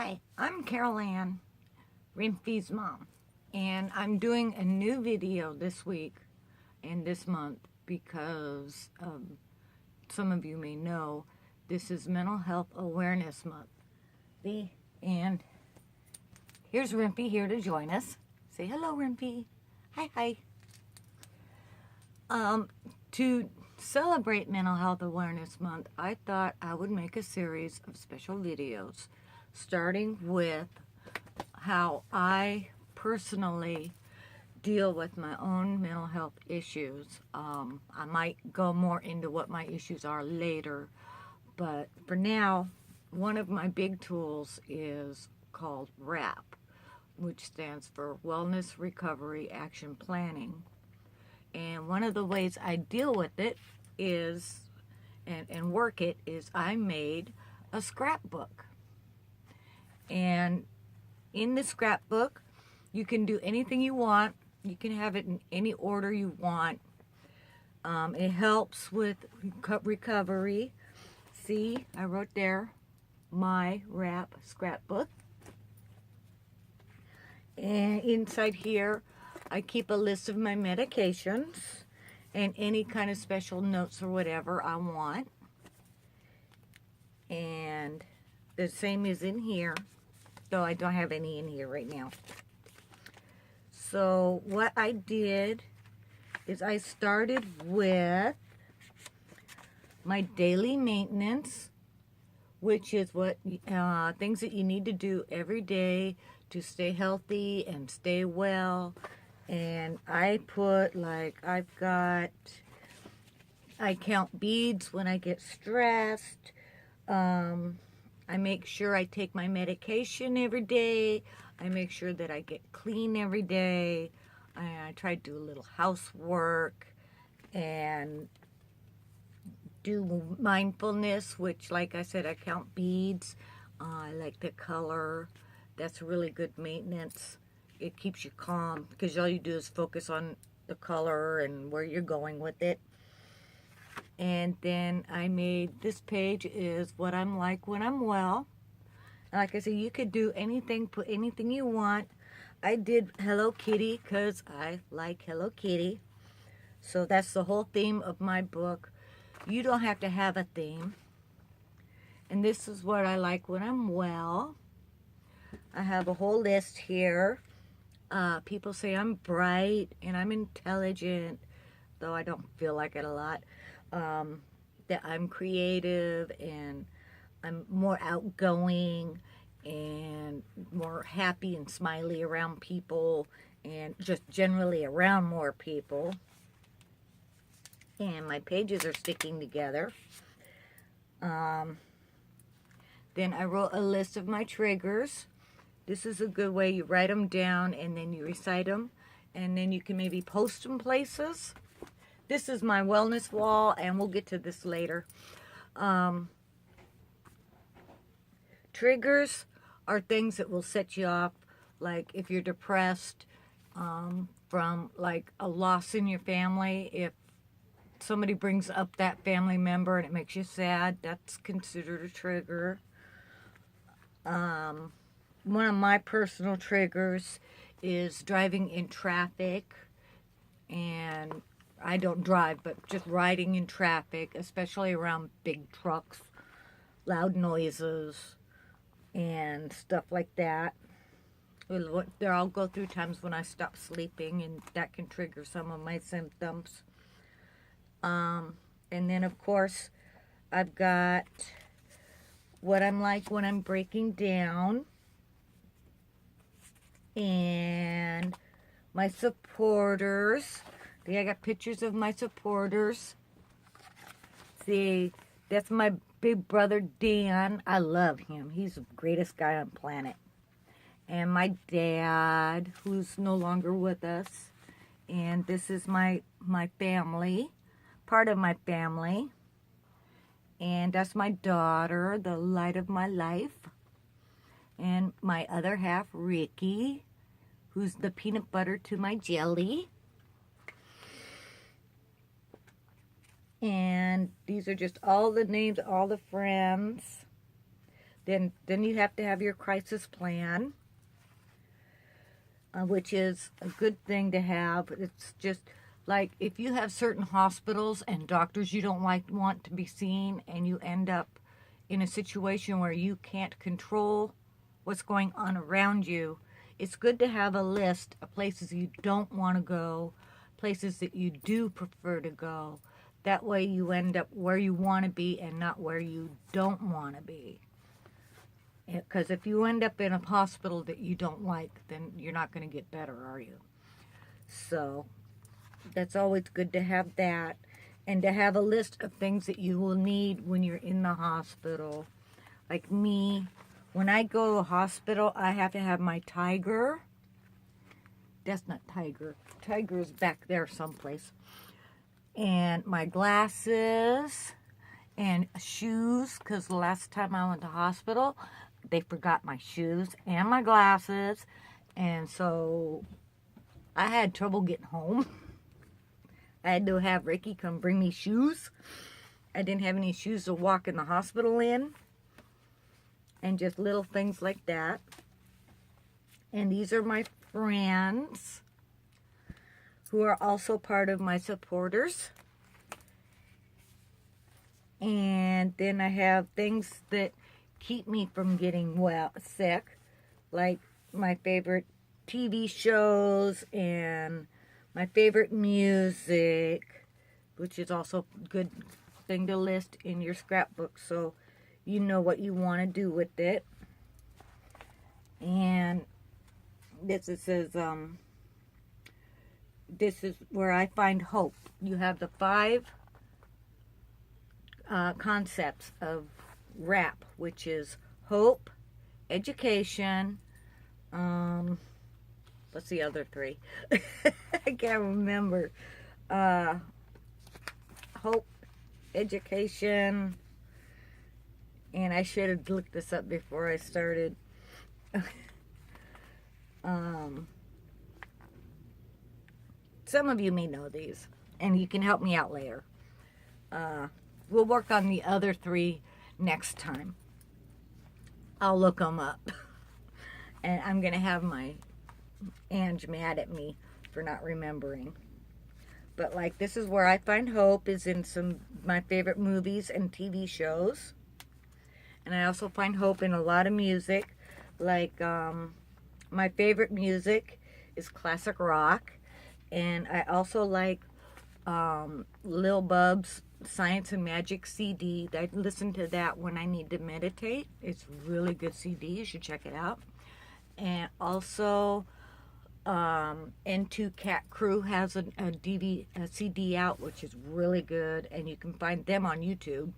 Hi, I'm Carol Ann, Renfie's mom, and I'm doing a new video this week and this month because some of you may know this is Mental Health Awareness Month. And here's Renfie here to join us. Say hello, Renfie. Hi, hi. To celebrate Mental Health Awareness Month, I thought I would make a series of special videos, starting with how I personally deal with my own mental health issues. I might go more into what my issues are later, but for now, one of my big tools is called WRAP, which stands for Wellness Recovery Action Planning. And one of the ways I deal with it is, and work it, is I made a scrapbook. And in the scrapbook, you can do anything you want. You can have it in any order you want. It helps with recovery. See, I wrote there, my WRAP scrapbook. And inside here, I keep a list of my medications and any kind of special notes or whatever I want. And the same is in here, though I don't have any in here right now. So what I did is I started with my daily maintenance, which is what things that you need to do every day to stay healthy and stay well. And I put, like, I count beads when I get stressed. I make sure I take my medication every day. I make sure that I get clean every day. I try to do a little housework and do mindfulness, which, like I said, I count beads. I like the color. That's really good maintenance. It keeps you calm because all you do is focus on the color and where you're going with it. And then I made this page is what I'm like when I'm well. Like I said, you could do anything, put anything you want. I did Hello Kitty because I like Hello Kitty. So that's the whole theme of my book. You don't have to have a theme. And this is what I like when I'm well. I have a whole list here. People say I'm bright and I'm intelligent, though I don't feel like it a lot. That I'm creative and I'm more outgoing and more happy and smiley around people and just generally around more people. And my pages are sticking together. Then I wrote a list of my triggers. This is a good way. You write them down and then you recite them. And then you can maybe post them places. This is my wellness wall, and we'll get to this later. Triggers are things that will set you off, like if you're depressed from like a loss in your family. If somebody brings up that family member and it makes you sad, that's considered a trigger. One of my personal triggers is driving in traffic, and I don't drive, but just riding in traffic, especially around big trucks, loud noises, and stuff like that. I'll go through times when I stop sleeping, and that can trigger some of my symptoms. And then, of course, I've got what I'm like when I'm breaking down, and my supporters. See, I got pictures of my supporters. See, that's my big brother Dan. I love him. He's the greatest guy on planet. And my dad, who's no longer with us. And this is my family, part of my family. And that's my daughter, the light of my life. And my other half, Ricky, who's the peanut butter to my jelly. And these are just all the names, all the friends. Then you have to have your crisis plan, which is a good thing to have. It's just like if you have certain hospitals and doctors you don't want to be seen, and you end up in a situation where you can't control what's going on around you, it's good to have a list of places you don't want to go, places that you do prefer to go. That way you end up where you want to be and not where you don't want to be. Because if you end up in a hospital that you don't like, then you're not going to get better, are you? So that's always good to have that. And to have a list of things that you will need when you're in the hospital. Like me, when I go to the hospital, I have to have my Tiger. That's not Tiger. Tiger's back there someplace. And my glasses and shoes, because the last time I went to hospital, they forgot my shoes and my glasses. And so I had trouble getting home. I had to have Ricky come bring me shoes. I didn't have any shoes to walk in the hospital in. And just little things like that. And these are my friends who are also part of my supporters. And then I have things that keep me from getting sick, like my favorite TV shows and my favorite music, which is also a good thing to list in your scrapbook so you know what you want to do with it. And this is where I find hope. You have the 5 concepts of WRAP, which is hope, education, what's the other 3? I can't remember. Hope, education, and I should have looked this up before I started. Some of you may know these, and you can help me out later. We'll work on the other 3 next time. I'll look them up. And I'm going to have my Ange mad at me for not remembering. But like, this is where I find hope, is in some my favorite movies and TV shows. And I also find hope in a lot of music. Like, my favorite music is classic rock. And I also like Lil Bub's Science and Magic CD. I listen to that when I need to meditate. It's a really good CD. You should check it out. And also, N2 Cat Crew has a CD out, which is really good. And you can find them on YouTube.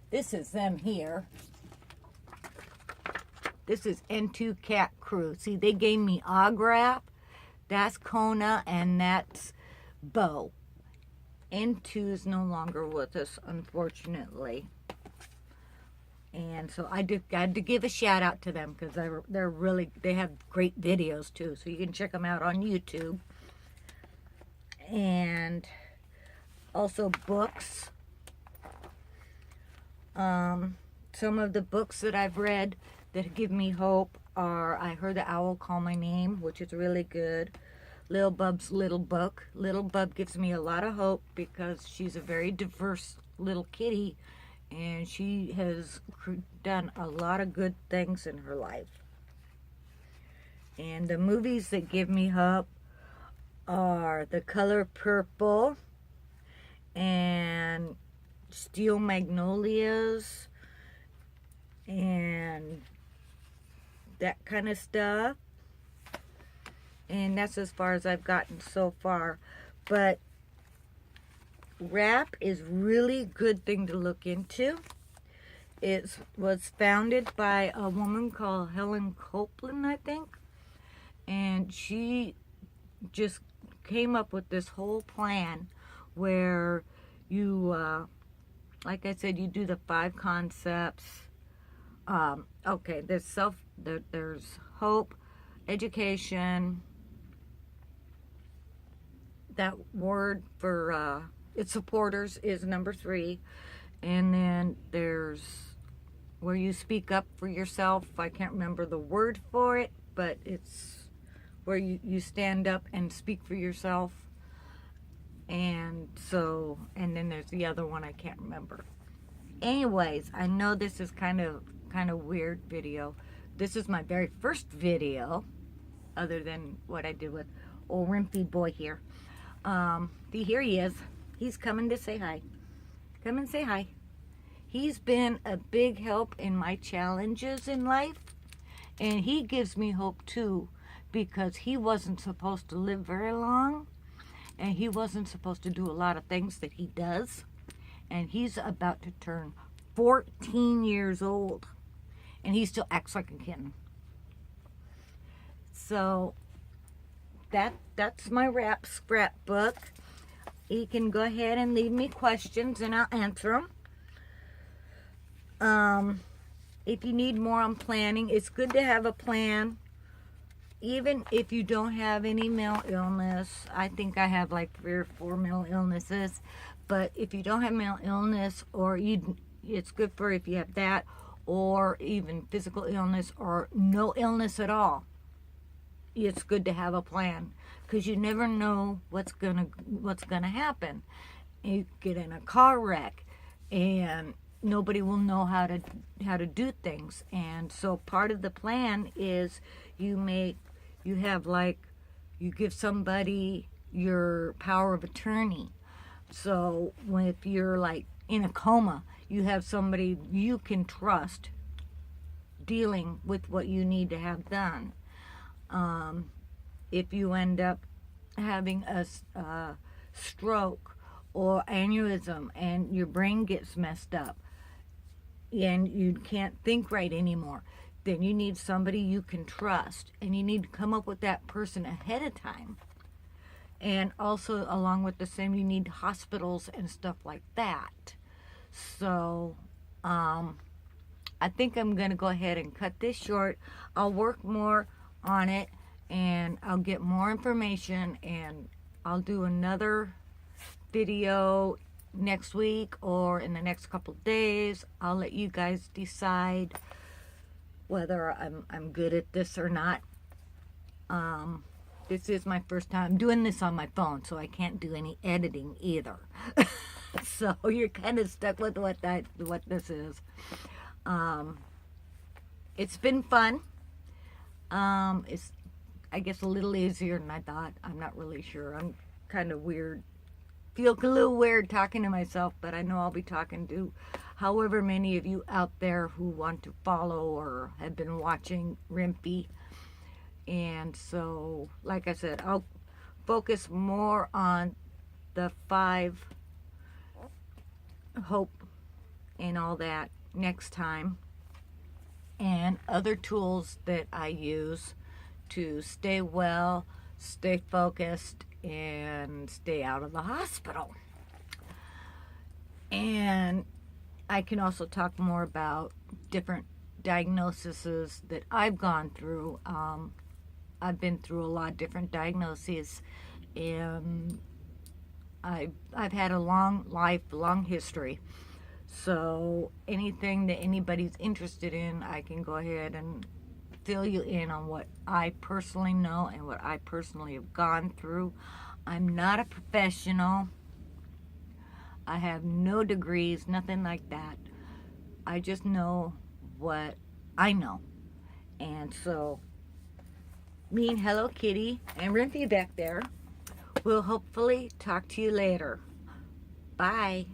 This is them here. This is N2 Cat Crew. See, they gave me Agrap. That's Kona, and that's Bo. N2 is no longer with us, unfortunately. And so I had to give a shout out to them, because they have great videos too. So you can check them out on YouTube. And also books. Some of the books that I've read that give me hope are I Heard the Owl Call My Name, which is really good. Lil Bub's Little Book. Little Bub gives me a lot of hope because she's a very diverse little kitty, and she has done a lot of good things in her life. And the movies that give me hope are The Color Purple and Steel Magnolias and that kind of stuff. And that's as far as I've gotten so far. But WRAP is really good thing to look into. It was founded by a woman called Helen Copeland, I think. And she just came up with this whole plan where you, like I said, you do the 5 concepts. Okay, there's hope, education. That word for its supporters is number 3. And then there's where you speak up for yourself. I can't remember the word for it, but it's where you stand up and speak for yourself. And so, and then there's the other one I can't remember. Anyways, I know this is kind of weird video. This is my very first video, other than what I did with old Rimpy boy here. Here he is. He's coming to say hi. Come and say hi. He's been a big help in my challenges in life, and he gives me hope too, because he wasn't supposed to live very long, and he wasn't supposed to do a lot of things that he does, and he's about to turn 14 years old, and he still acts like a kitten. So that's my rap scrapbook. You can go ahead and leave me questions and I'll answer them. If you need more on planning, it's good to have a plan. Even if you don't have any mental illness, I think I have like 3 or 4 mental illnesses. But if you don't have mental illness, or it's good for if you have that, or even physical illness, or no illness at all. It's good to have a plan, because you never know what's gonna happen. You get in a car wreck, and nobody will know how to do things. And so part of the plan is you give somebody your power of attorney. So if you're like in a coma, you have somebody you can trust dealing with what you need to have done. If you end up having a stroke or aneurysm and your brain gets messed up and you can't think right anymore, then you need somebody you can trust, and you need to come up with that person ahead of time. And also, along with the same, you need hospitals and stuff like that. So I think I'm going to go ahead and cut this short. I'll work more on it, and I'll get more information, and I'll do another video next week or in the next couple days. I'll let you guys decide whether I'm good at this or not. This is my first time doing this on my phone, so I can't do any editing either. So you're kind of stuck with what this is. It's been fun. It's, I guess, a little easier than I thought. I'm not really sure. I'm kind of weird. Feel a little weird talking to myself, but I know I'll be talking to however many of you out there who want to follow or have been watching Rimpy. And so, like I said, I'll focus more on the 5 hope and all that next time, and other tools that I use to stay well, stay focused, and stay out of the hospital. And I can also talk more about different diagnoses that I've gone through. I've been through a lot of different diagnoses, and I've had a long life, long history. So anything that anybody's interested in, I can go ahead and fill you in on what I personally know and what I personally have gone through. I'm not a professional. I have no degrees, nothing like that. I just know what I know. And so, me and Hello Kitty and Rimpy back there will hopefully talk to you later. Bye.